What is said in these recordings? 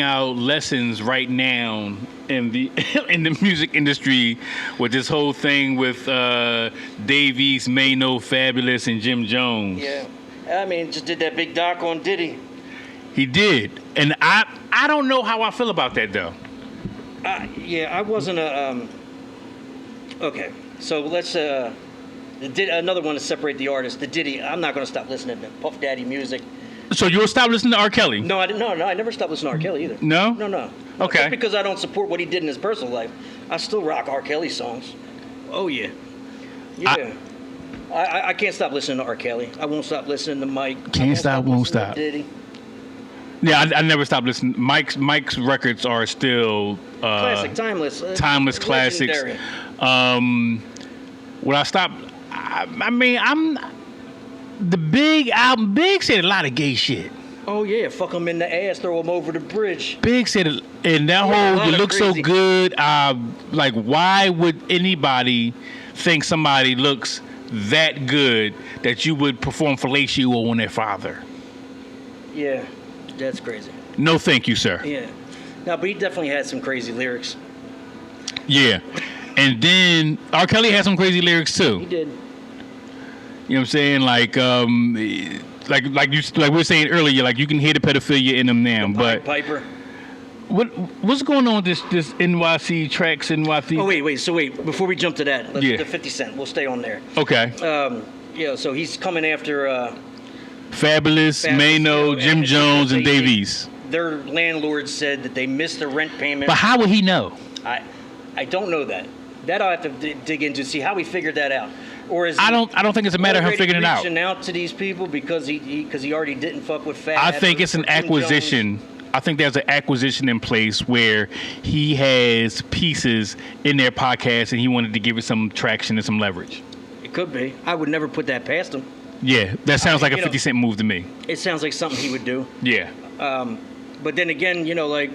out lessons right now in the in the music industry with this whole thing with Davies, Maino, Fabolous, and Jim Jones. Yeah, I mean, just did that big doc on Diddy. He did, and I don't know how I feel about that though. Yeah, I wasn't a. Okay, so let's another one to separate the artist. The Diddy. I'm not going to stop listening to Puff Daddy music. So you'll stop listening to R. Kelly? No, I didn't. No, I never stopped listening to R. Kelly either. No? No. Okay. Just because I don't support what he did in his personal life, I still rock R. Kelly songs. Oh yeah. Yeah. I can't stop listening to R. Kelly. I won't stop listening to Mike. Can't stop, won't stop. Diddy. Yeah, I never stopped listening. Mike's records are still Classic, timeless. Timeless classics. When I stopped, I mean, I'm the Big album. Big said a lot of gay shit. Oh yeah, fuck him in the ass, throw him over the bridge. Big said, and that whole "you look so good." Like, why would anybody think somebody looks that good that you would perform fellatio on their father? Yeah, that's crazy. No, thank you, sir. Yeah, no, but he definitely had some crazy lyrics. Yeah, and then R. Kelly had some crazy lyrics too. He did. You know what I'm saying? Like we were saying earlier, like you can hear the pedophilia in them now. But Piper. What's going on with this NYC Trax NYC? Oh wait. So before we jump to that, let's do 50 Cent. We'll stay on there. Okay. Yeah. So he's coming after Fabolous, Maino, Jim Jones, and Davies. Their landlord said that they missed the rent payment. But how would he know? I don't know that. That I'll have to dig into to see how he figured that out. Or is I don't think it's a matter of him figuring it out. Reaching out to these people because he already didn't fuck with Fab. I think it's an acquisition. I think there's an acquisition in place where he has pieces in their podcast and he wanted to give it some traction and some leverage. It could be. I would never put that past him. Yeah, that sounds like a 50 Cent move to me. It sounds like something he would do. Yeah. But then again, like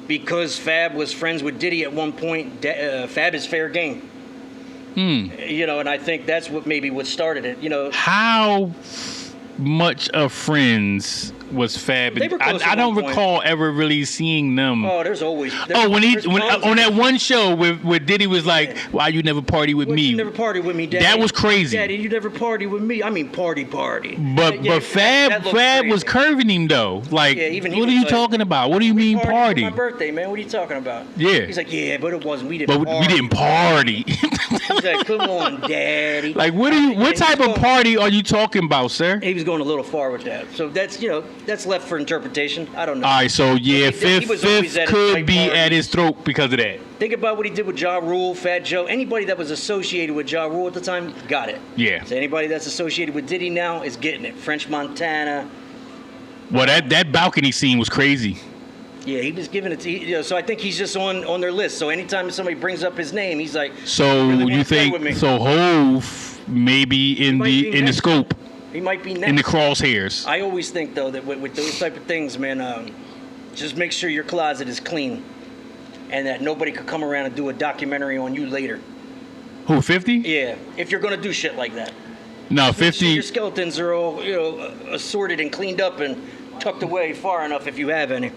because Fab was friends with Diddy at one point, Fab is fair game. And I think that's what started it. How much of Friends was Fab? I don't recall ever really seeing them. Oh, there's always. When on that one show where Diddy was like, "Why you never party with me? You never party with me, Daddy." That was crazy. Daddy, you never party with me. I mean, party. But Fab was curving him though. Like, what are you talking about? What do you mean party? My birthday, man. What are you talking about? Yeah. He's like, yeah, but it wasn't. We didn't. But we didn't party. He's like, come on, Daddy. Like, what type of party are you talking about, sir? He was going a little far with that. So that's left for interpretation. I don't know. All right, so yeah, Fifth could be at his throat because of that. Think about what he did with Ja Rule, Fat Joe. Anybody that was associated with Ja Rule at the time got it. Yeah. So anybody that's associated with Diddy now is getting it. French Montana. Well, that balcony scene was crazy. Yeah, he was giving it to. So I think he's just on their list. So anytime somebody brings up his name, he's like. So really you think so? Hove maybe in the scope. He might be next. In the crosshairs. I always think though that with those type of things, man, just make sure your closet is clean, and that nobody could come around and do a documentary on you later. Who, 50? Yeah, if you're gonna do shit like that. No, 50. Your skeletons are all assorted and cleaned up and tucked away far enough if you have any.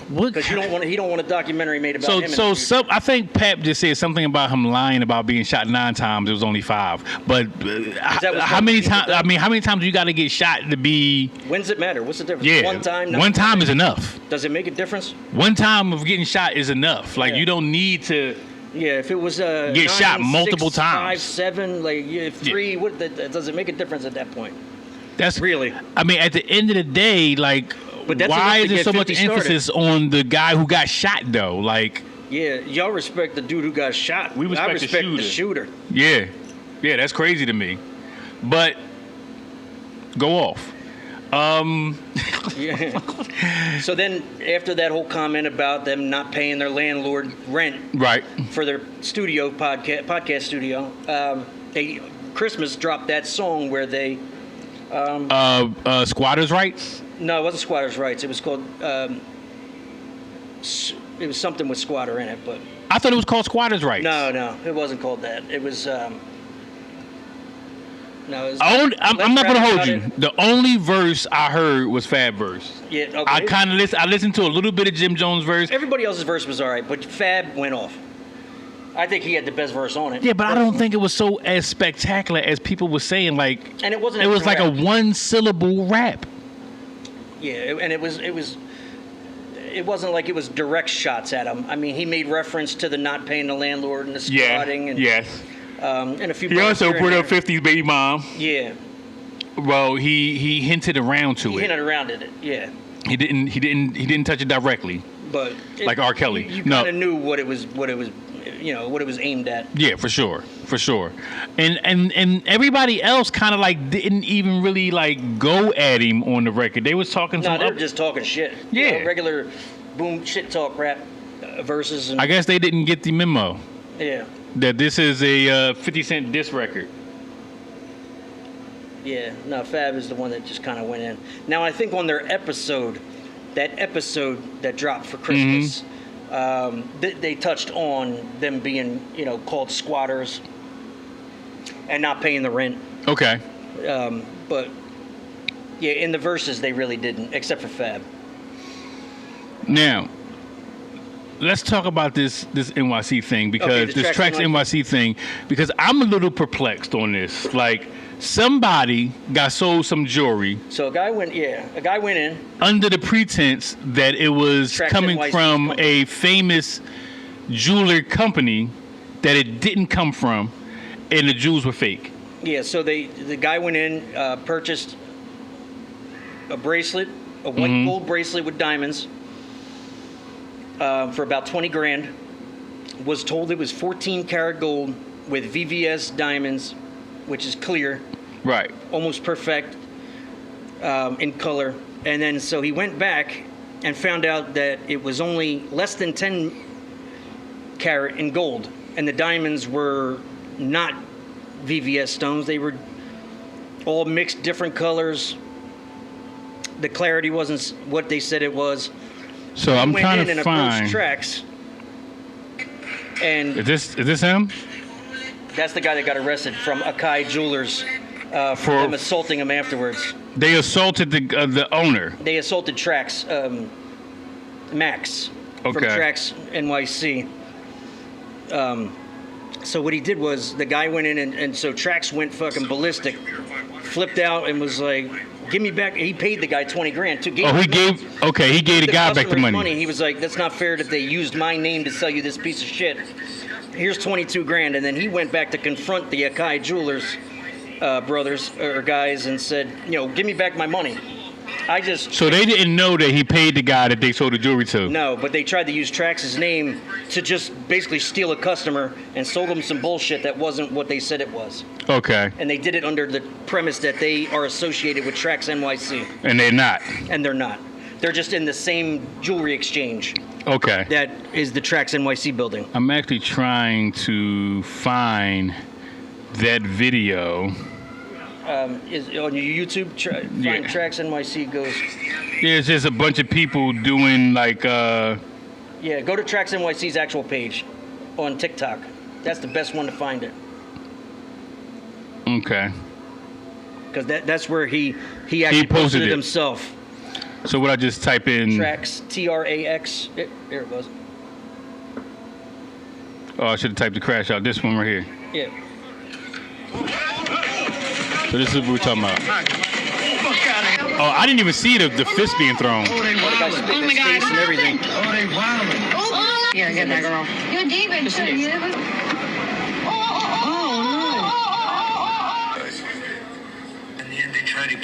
Because he don't want a documentary made about him. So I think Pap just said something about him lying about being shot 9 times. It was only 5. But how many times? I mean, how many times do you got to get shot to be? When's it matter? What's the difference? Yeah, one time. One time is enough. Does it make a difference? One time of getting shot is enough. Like you don't need to. Yeah, if it was get 9, shot multiple 6, times. 5, 7, like 3. What does it make a difference at that point? That's really. I mean, at the end of the day, like. But why is there so much emphasis on the guy who got shot, though? Like, yeah, y'all respect the dude who got shot. We respect the shooter. Yeah, that's crazy to me. But go off. Yeah. So then, after that whole comment about them not paying their landlord rent, right, for their studio podcast studio, Christmas dropped that song where they Squatters' Rights. No, it wasn't Squatters' Rights. It was called. It was something with squatter in it, but. I thought it was called Squatters' Rights. No, it wasn't called that. It was. No, I'm not gonna hold you. The only verse I heard was Fab verse. Yeah, okay. I listened to a little bit of Jim Jones' verse. Everybody else's verse was all right, but Fab went off. I think he had the best verse on it. Yeah, but I don't think it was so as spectacular as people were saying. Like, and it wasn't. It was like rap. A one-syllable rap. Yeah, and it wasn't like it was direct shots at him. I mean, he made reference to the not paying the landlord and the squatting. And, yes. And a few. He also put up 50's baby mom. Yeah. Well, he hinted around to it. He hinted around it. Yeah. He didn't touch it directly. But like R. Kelly. You kind of knew what it was. You know, what it was aimed at. Yeah, for sure. And everybody else kind of like didn't even really like go at him on the record. They was talking. No, they were just talking shit. Yeah, you know, regular boom shit talk rap verses. And, I guess they didn't get the memo. Yeah. That this is a 50 Cent diss record. Yeah, no, Fab is the one that just kind of went in. Now I think on their episode that dropped for Christmas. They touched on them being, you know, called squatters and not paying the rent. Okay. But yeah, in the verses they really didn't, except for Fab. Now, let's talk about this NYC thing because this Trax NYC thing, because I'm a little perplexed on this. Like, somebody got sold some jewelry. So a guy went in under the pretense that it was Trax coming NYC from company. a famous jeweler company that it didn't come from, and the jewels were fake. Yeah, so the guy went in, purchased a bracelet, a white gold bracelet with diamonds, for about 20 grand. Was told it was 14 karat gold with VVS diamonds, which is clear. Right. Almost perfect in color. And then so he went back and found out that it was only less than 10 carat in gold. And the diamonds were not VVS stones. They were all mixed different colors. The clarity wasn't what they said it was. So I'm trying to find Trax. And is this him? That's the guy that got arrested from Akai Jewelers for them assaulting him afterwards. They assaulted the owner. They assaulted Trax, Max from Trax NYC. So what he did was the guy went in and so Trax went fucking ballistic, flipped out and was like, "Give me back." He paid the guy 20 grand. He gave the guy back the money. He was like, "That's not fair that they used my name to sell you this piece of shit. Here's 22 grand." And then he went back to confront the Akai Jewelers brothers or guys and said, "You know, give me back my money." So they didn't know that he paid the guy that they sold the jewelry to. No, but they tried to use Trax's name to just basically steal a customer and sold him some bullshit that wasn't what they said it was. Okay. And they did it under the premise that they are associated with Trax NYC. And they're not. And they're not. They're just in the same jewelry exchange. Okay. That is the Trax NYC building. I'm actually trying to find that video. Is on your YouTube, find Trax NYC goes. Yeah, it's just a bunch of people doing like. Yeah, go to Trax NYC's actual page on TikTok. That's the best one to find it. Okay. Because that's where he actually posted it himself. So what I just type in? Trax, Trax. There it goes. Oh, I should have typed the crash out. This one right here. Yeah. So this is what we're talking about. Oh, I didn't even see the fist being thrown. Oh my God. And everything. Yeah, get that girl. You're David, shouldn't you?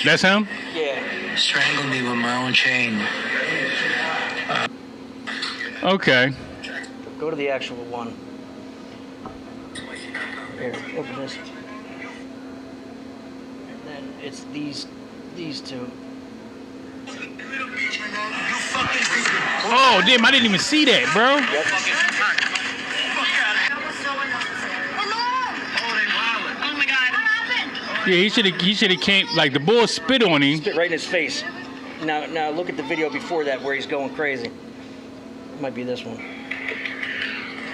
That's him? Yeah. Strangled me with my own chain. Okay. Go to the actual one. Here, open this. And then it's these two. Oh, damn, I didn't even see that, bro. Yep. Yeah, he should have came, like, the bull spit on him. Spit right in his face. Now look at the video before that where he's going crazy. It might be this one. Where's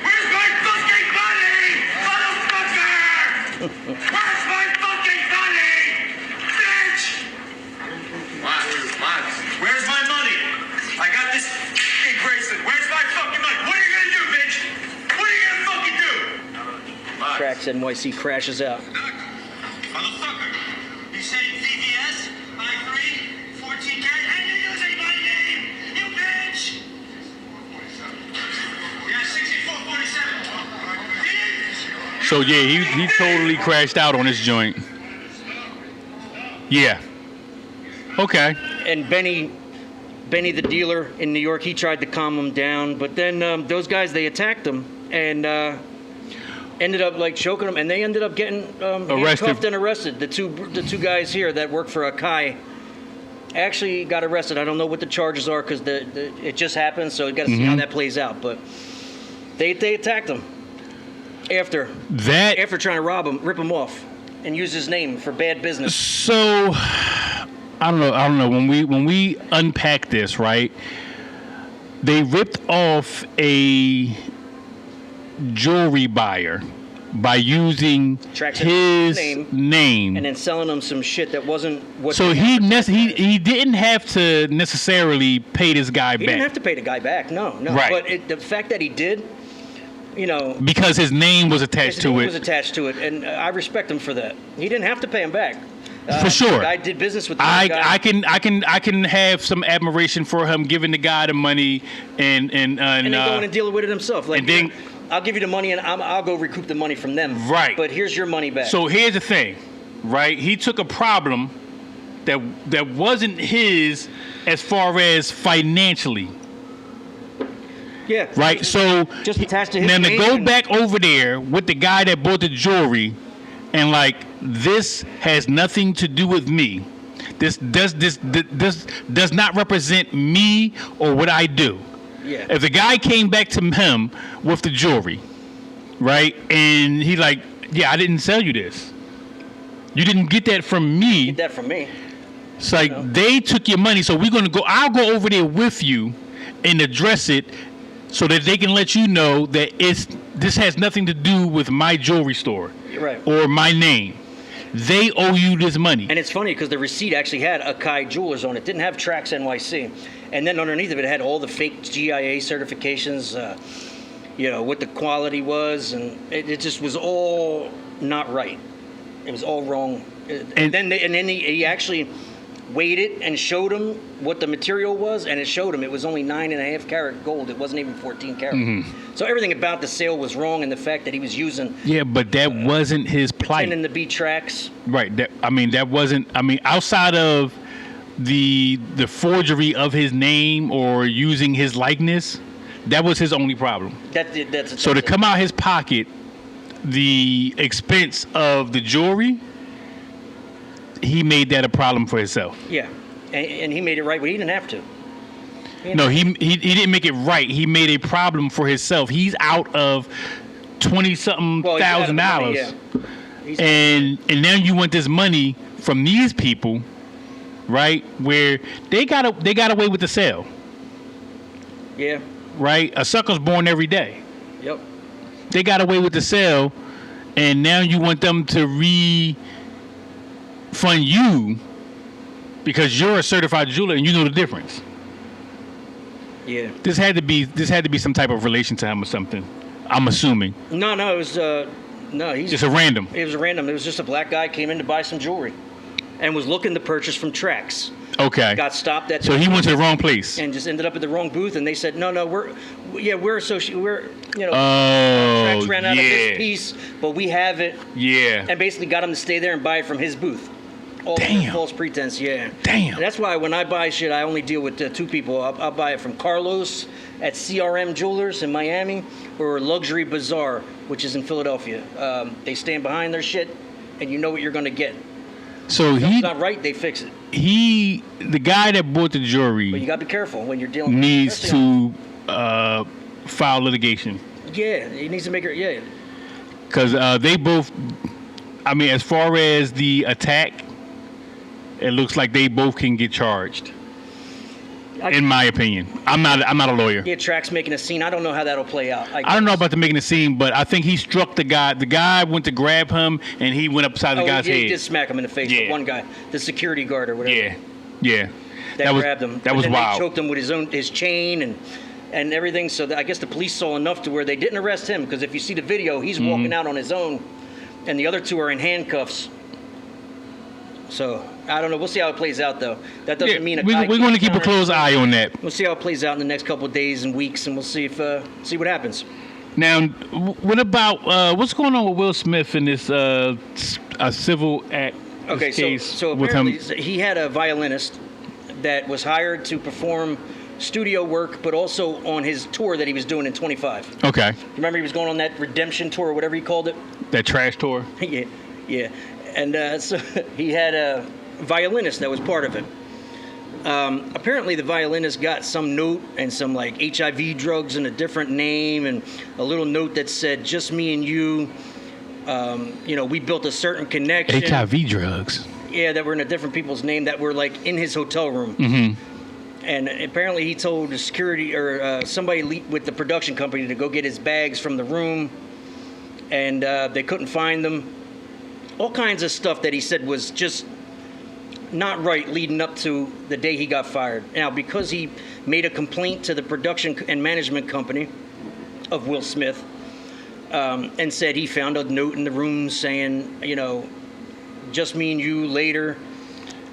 my fucking money, motherfucker? Where's my fucking money? Trax NYC crashes out. Motherfucker, you saying VVS, I3, 14 karat, and you're using my name, you bitch! Yeah, 6447. So yeah, he totally crashed out on this joint. Yeah. Okay. And Benny the dealer in New York, he tried to calm him down, but then those guys, they attacked him and ended up like choking him, and they ended up getting handcuffed and arrested. The two guys here that work for Akai actually got arrested. I don't know what the charges are because it just happened, so you got to see how that plays out. But they attacked him after trying to rob him, rip him off, and use his name for bad business. So I don't know. When we unpack this, right? They ripped off a jewelry buyer by using Trax his name and then selling them some shit that wasn't what. So he didn't have to necessarily pay this guy back. He didn't have to pay the guy back. No. Right. But the fact that he did, because his name was attached to it. And I respect him for that. He didn't have to pay him back. For sure. I did business with the guy. I can have some admiration for him giving the guy the money and then going and dealing with it himself. Like, and then I'll give you the money and I'll go recoup the money from them. Right. But here's your money back. So here's the thing, right? He took a problem that wasn't his as far as financially. Yeah. Right. So just attached to his name. Now to go and back over there with the guy that bought the jewelry, and like this has nothing to do with me. This does not represent me or what I do. Yeah. If the guy came back to him with the jewelry, right, and he like, yeah, I didn't sell you this. You didn't get that from me. Get that from me. It's like they took your money, so we're gonna go. I'll go over there with you and address it, so that they can let you know that this has nothing to do with my jewelry store, right, or my name. They owe you this money. And it's funny because the receipt actually had Akai Jewelers on it. Didn't have Trax NYC. And then underneath of it had all the fake GIA certifications, what the quality was. And it just was all not right. It was all wrong. And then he actually weighed it and showed him what the material was. And it showed him it was only 9.5 karat gold. It wasn't even 14 karat. Mm-hmm. So everything about the sale was wrong, and the fact that he was using. Yeah, but that wasn't his plight. And the B Trax. Right. That wasn't. Outside of the forgery of his name or using his likeness, that was his only problem. That's so to come out his pocket, the expense of the jewelry, he made that a problem for himself. Yeah, and he made it right, but he didn't have to. He didn't make it right. He made a problem for himself. He's out of $20-something thousand. Yeah. And now you want this money from these people, right? Where they got away with the sale. Yeah. Right? A sucker's born every day. Yep. They got away with the sale, and now you want them to refund you because you're a certified jeweler and you know the difference. Yeah. This had to be some type of relation to him or something. I'm assuming. No, it was he's just a random. It was a random. It was just a black guy came in to buy some jewelry, and was looking to purchase from Trax. Okay. Got stopped at. So he went to the wrong place. And just ended up at the wrong booth, and they said, no, we're associated. Oh, Trax ran out of this piece, but we have it. Yeah. And basically got him to stay there and buy it from his booth. All under false pretense, yeah. Damn. And that's why when I buy shit, I only deal with two people. I'll buy it from Carlos at CRM Jewelers in Miami, or Luxury Bazaar, which is in Philadelphia. They stand behind their shit, and you know what you're going to get. So if it's not right, they fix it. The guy that bought the jewelry. But you got to be careful when you're dealing with needs to file litigation. Yeah, he needs to make it. Yeah. Because they both. As far as the attack, it looks like they both can get charged. In my opinion, I'm not a lawyer. Yeah, Trax making a scene. I don't know how that'll play out. I don't know about the making a scene, but I think he struck the guy. The guy went to grab him, and he went upside the guy's head. He did smack him in the face. Yeah. The one guy, the security guard or whatever. Yeah. That grabbed him. That was wild. They choked him with his chain and everything. So I guess the police saw enough to where they didn't arrest him, because if you see the video, he's walking out on his own and the other 2 are in handcuffs. So I don't know. We'll see how it plays out, though. That doesn't mean we're going to keep a close eye on that. We'll see how it plays out in the next couple of days and weeks, and we'll see what happens. Now, what about what's going on with Will Smith in this a civil act? Okay, so with apparently he had a violinist that was hired to perform studio work, but also on his tour that he was doing in 25. Okay. Remember he was going on that redemption tour, or whatever he called it? That trash tour? Yeah. And so he had a violinist that was part of it. Apparently the violinist got some note and some like HIV drugs and a different name and a little note that said, just me and you, we built a certain connection. HIV drugs? Yeah, that were in a different people's name that were like in his hotel room. Mm-hmm. And apparently he told the security or somebody with the production company to go get his bags from the room, and they couldn't find them. All kinds of stuff that he said was just not right leading up to the day he got fired. Now, because he made a complaint to the production and management company of Will Smith and said he found a note in the room saying, just me and you later.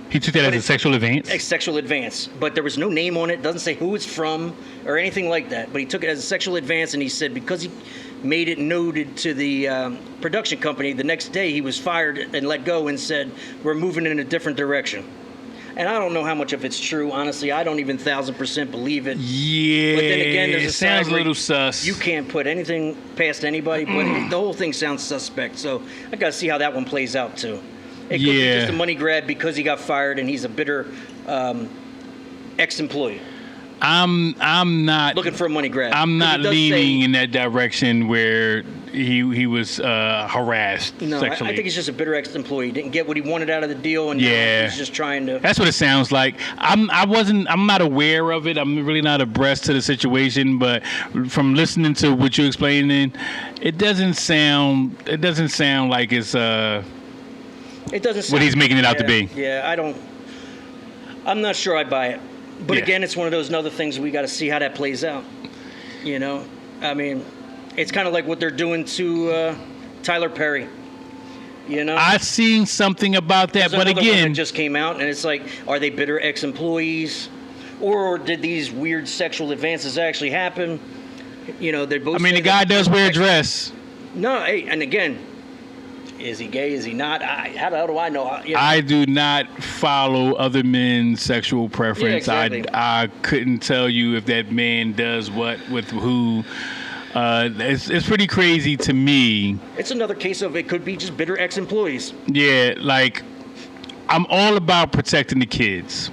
He took that as a sexual advance? A sexual advance. But there was no name on it. Doesn't say who it's from or anything like that. But he took it as a sexual advance, and he said because he made it noted to the production company, the next day he was fired and let go and said, we're moving in a different direction. And I don't know how much of it's true. Honestly, I don't even 1,000% believe it. Yeah, but then again, there's it sounds a little side sus. You can't put anything past anybody, but the whole thing sounds suspect. So I got to see how that one plays out, too. It could be just a money grab because he got fired and he's a bitter ex-employee. I'm not looking for a money grab. I'm not leaning in that direction where he was harassed sexually. I think he's just a bitter ex-employee. He didn't get what he wanted out of the deal, and now he's just trying to. That's what it sounds like. I'm not aware of it. I'm really not abreast to the situation, but from listening to what you're explaining, it doesn't sound like it's It doesn't sound what he's making it out to be. Yeah, I'm not sure I buy it. But again, it's one of those other things we got to see how that plays out. I mean, it's kind of like what they're doing to Tyler Perry. I've seen something about that, but again, one that just came out, and it's like, are they bitter ex-employees, or did these weird sexual advances actually happen? They're both. I mean, the guy does wear a dress. No, and again. Is he gay? Is he not? How the hell do I know? I do not follow other men's sexual preference. Yeah, exactly. I couldn't tell you if that man does what with who. It's pretty crazy to me. It's another case of it could be just bitter ex-employees. Yeah, like I'm all about protecting the kids,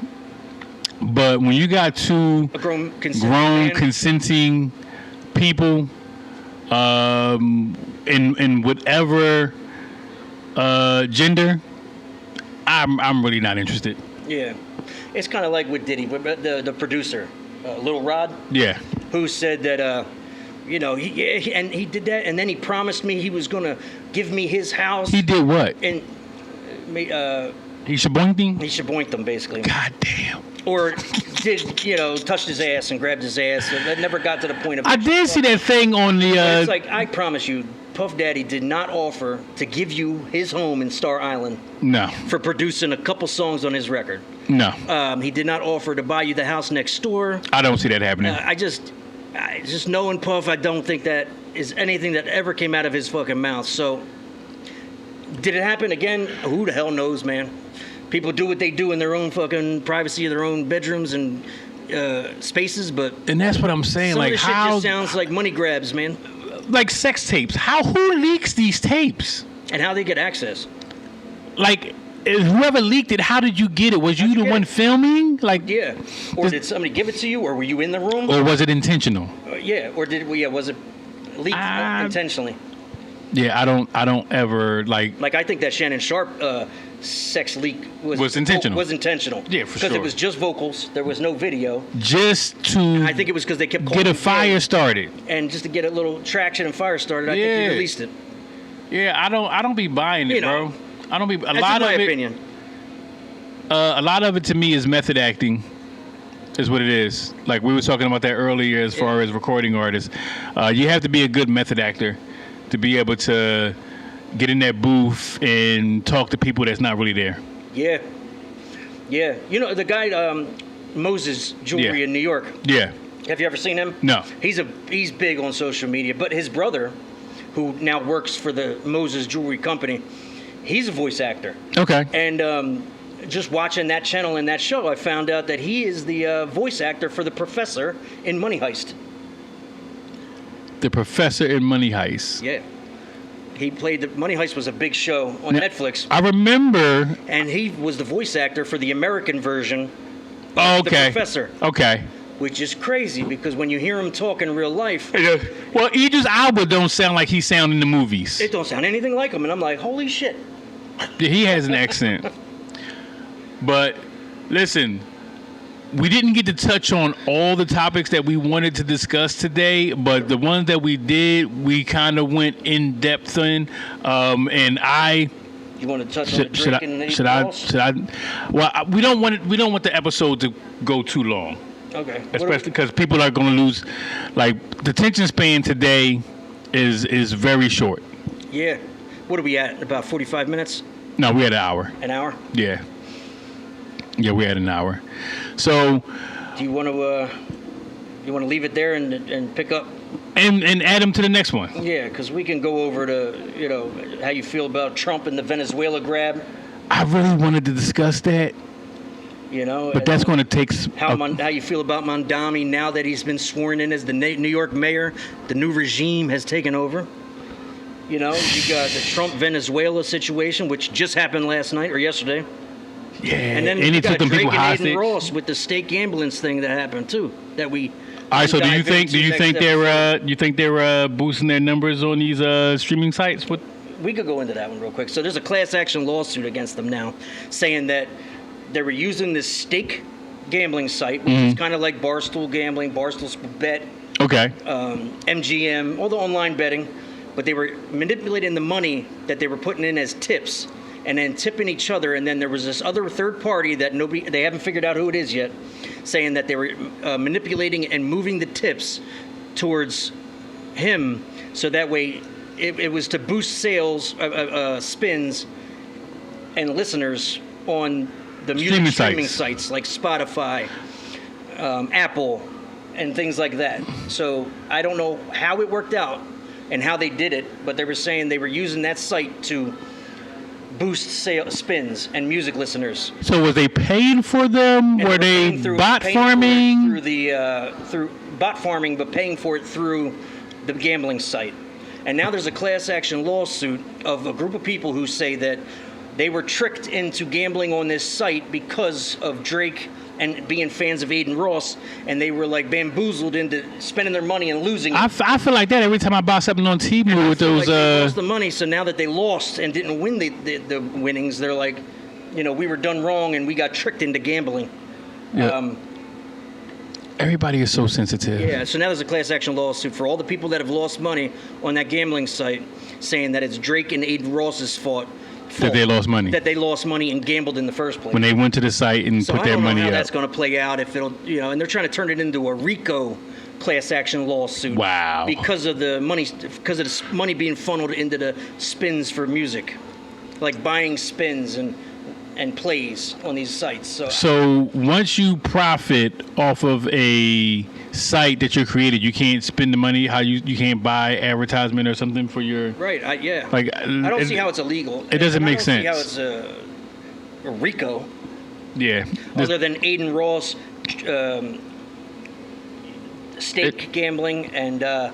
but when you got two grown consenting people, in whatever. Gender, I'm really not interested. Yeah, it's kind of like with Diddy, but the producer, Lil Rod. Yeah. Who said that, he did that, and then he promised me he was gonna give me his house. He did what? And he shaboinked him. He shaboinked him basically. God damn. Or touched his ass and grabbed his ass. And that never got to the point of. I did see that thing on the. It's like I promise you. Puff Daddy did not offer to give you his home in Star Island. No. For producing a couple songs on his record. No. He did not offer to buy you the house next door. I don't see that happening. I just knowing Puff, I don't think that is anything that ever came out of his fucking mouth. So, did it happen again? Who the hell knows, man? People do what they do in their own fucking privacy of their own bedrooms and spaces, but. And that's what I'm saying. Some like of this shit just sounds like money grabs, man. Like sex tapes. Who leaks these tapes? And how they get access? Like, whoever leaked it, how did you get it? Was you the one filming? Like, yeah. Or did somebody give it to you, or were you in the room? Or was it intentional? Yeah. Or was it leaked intentionally? Yeah, I don't ever like. Like I think that Shannon Sharp sex leak was intentional. Was intentional. Yeah, for sure. Because it was just vocals. There was no video. Just to. I think it was because they kept get a fire started. And just to get a little traction and fire started, I think he released it. Yeah, I don't be buying it, bro. I don't be. That's my opinion. A lot of it to me is method acting. Is what it is. Like we were talking about that earlier, as far as recording artists, you have to be a good method actor to be able to get in that booth and talk to people that's not really there. Yeah. Yeah. You know, the guy, Moses Jewelry Yeah. in New York. Yeah. Have you ever seen him? No. He's big on social media, but his brother, who now works for the Moses Jewelry Company, he's a voice actor. Okay. And just watching that channel and that show, I found out that he is the voice actor for the professor in Money Heist. The Professor in Money Heist. Yeah. He played the Money Heist was a big show on Now, Netflix, I remember. and he was the voice actor for the American version Oh, of the okay. professor, Okay. which is crazy because when you hear him talk in real life, Well, Idris Elba don't sound like he sound in the movies. it don't sound anything like him, and I'm like, holy shit. He has an accent. But listen, we didn't get to touch on all the topics that we wanted to discuss today, but the ones that we did, we kind of went in depth in. And I You want to touch on the should Drake and I Aiden Ross? should I? Well, we don't want it. We don't want the episode to go too long, Okay. especially because people are going to lose. Like the attention span today is very short. Yeah. What are we at? About 45 minutes? No, we had an hour. An hour? Yeah. Yeah, we had an hour. So, Do you want to leave it there and pick up? and add them to the next one. Yeah, because we can go over to, how you feel about Trump and the Venezuela grab, I really wanted to discuss that, but that's going to take. how you feel about Mondami now that he's been sworn in as the New York mayor. The new regime has taken over. You got the Trump Venezuela situation, which just happened last night or yesterday. Yeah, And then he you took got them Drake people and hostage. Aiden Ross with the state gambling thing that happened too. That we. All right, so do you think they're they're boosting their numbers on these streaming sites? What? We could go into that one real quick. So there's a class action lawsuit against them now, saying that they were using this stake gambling site, which is kind of like Barstool Gambling, Barstool's Bet, Okay. MGM, all the online betting, but they were manipulating the money that they were putting in as tips and then tipping each other. And then there was this other third party that they haven't figured out who it is yet, saying that they were manipulating and moving the tips towards him. So that way it was to boost sales, spins, and listeners on the music streaming sites like Spotify, Apple, and things like that. So I don't know how it worked out and how they did it, but they were saying they were using that site to boost spins and music listeners. So was they paying for them? And Were they paying bot for it farming? through bot farming, but paying for it through the gambling site. And now there's a class action lawsuit of a group of people who say that they were tricked into gambling on this site because of Drake and being fans of Aiden Ross, and they were like bamboozled into spending their money and losing it. I feel like that every time I buy something on Temu with those. They lost the money, so now that they lost and didn't win the winnings, they're like, we were done wrong and we got tricked into gambling. Yeah. Everybody is so sensitive. Yeah, so now there's a class action lawsuit for all the people that have lost money on that gambling site, saying that it's Drake and Aiden Ross's fault. That they lost money. That they lost money and gambled in the first place. When they went to the site and So put their I don't money know how up. that's going to play out. If it'll, and they're trying to turn it into a Rico class action lawsuit. Wow. Because of the money being funneled into the spins for music, like buying spins and plays on these sites. So once you profit off of a site that you created, you can't spend the money. How you can't buy advertisement or something for your right? Yeah. Like I don't see how it's illegal. It doesn't make sense. I don't see how it's a Rico. Yeah. Other than Aiden Ross, stake gambling, and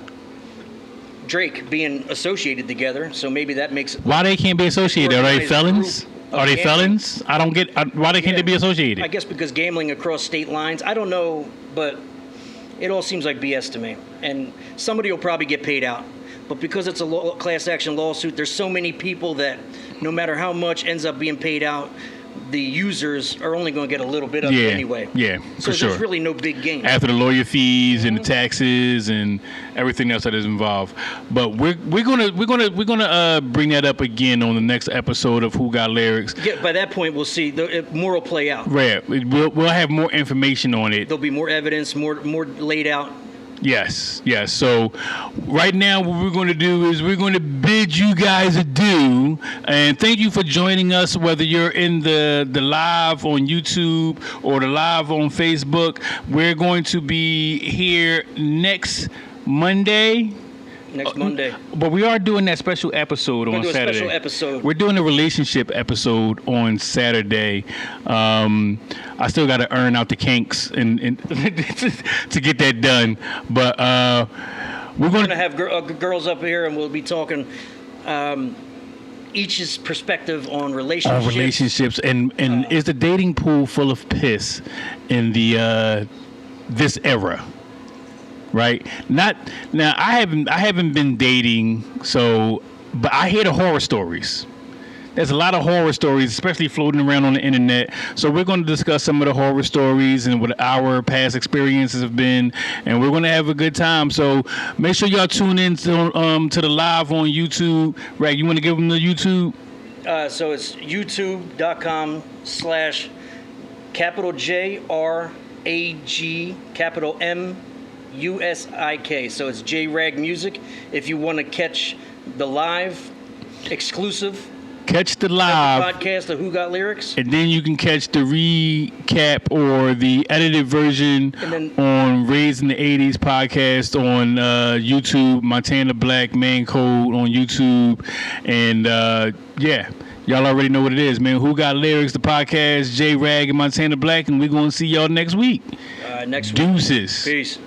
Drake being associated together, so maybe that makes. Why they can't be associated? Are they Organized felons? group Are they gambling. felons? I don't get why they can't they be associated. I guess because gambling across state lines. I don't know, but it all seems like BS to me. And somebody will probably get paid out. But because it's a class action lawsuit, there's so many people that no matter how much ends up being paid out, the users are only going to get a little bit of it anyway. Yeah, so for sure. there's really no big gain. After the lawyer fees and the taxes and everything else that is involved, but we're gonna bring that up again on the next episode of Who Got Lyrics. Yeah, by that point, we'll see. More will play out. Right, we'll have more information on it. There'll be more evidence, more laid out. Yes, yes. So right now what we're going to do is we're going to bid you guys adieu. And thank you for joining us, whether you're in the live on YouTube or the live on Facebook. We're going to be here next Monday. Next Monday. But we are doing that special episode on Saturday. Special episode. We're doing a relationship episode on Saturday. I still got to earn out the kinks and to get that done. But we're going to have girls up here, and we'll be talking each's perspective on relationships. And is the dating pool full of piss in the this era? Right? Not now. I haven't been dating, but I hear the horror stories. There's a lot of horror stories, especially floating around on the internet. So we're going to discuss some of the horror stories and what our past experiences have been, and we're going to have a good time. So make sure y'all tune in to the live on YouTube. Rag, you want to give them the YouTube? So it's youtube.com/JRAG_MUSIK. So it's JRAG Music. If you want to catch the live exclusive podcast of Who Got Lyrics, and then you can catch the recap or the edited version on Raising the 80s podcast on YouTube, Montana Black Mankode on YouTube, and y'all already know what it is, man. Who Got Lyrics, the podcast, J Rag and Montana Black, and we're gonna see y'all next week. Next week. Deuces. Peace.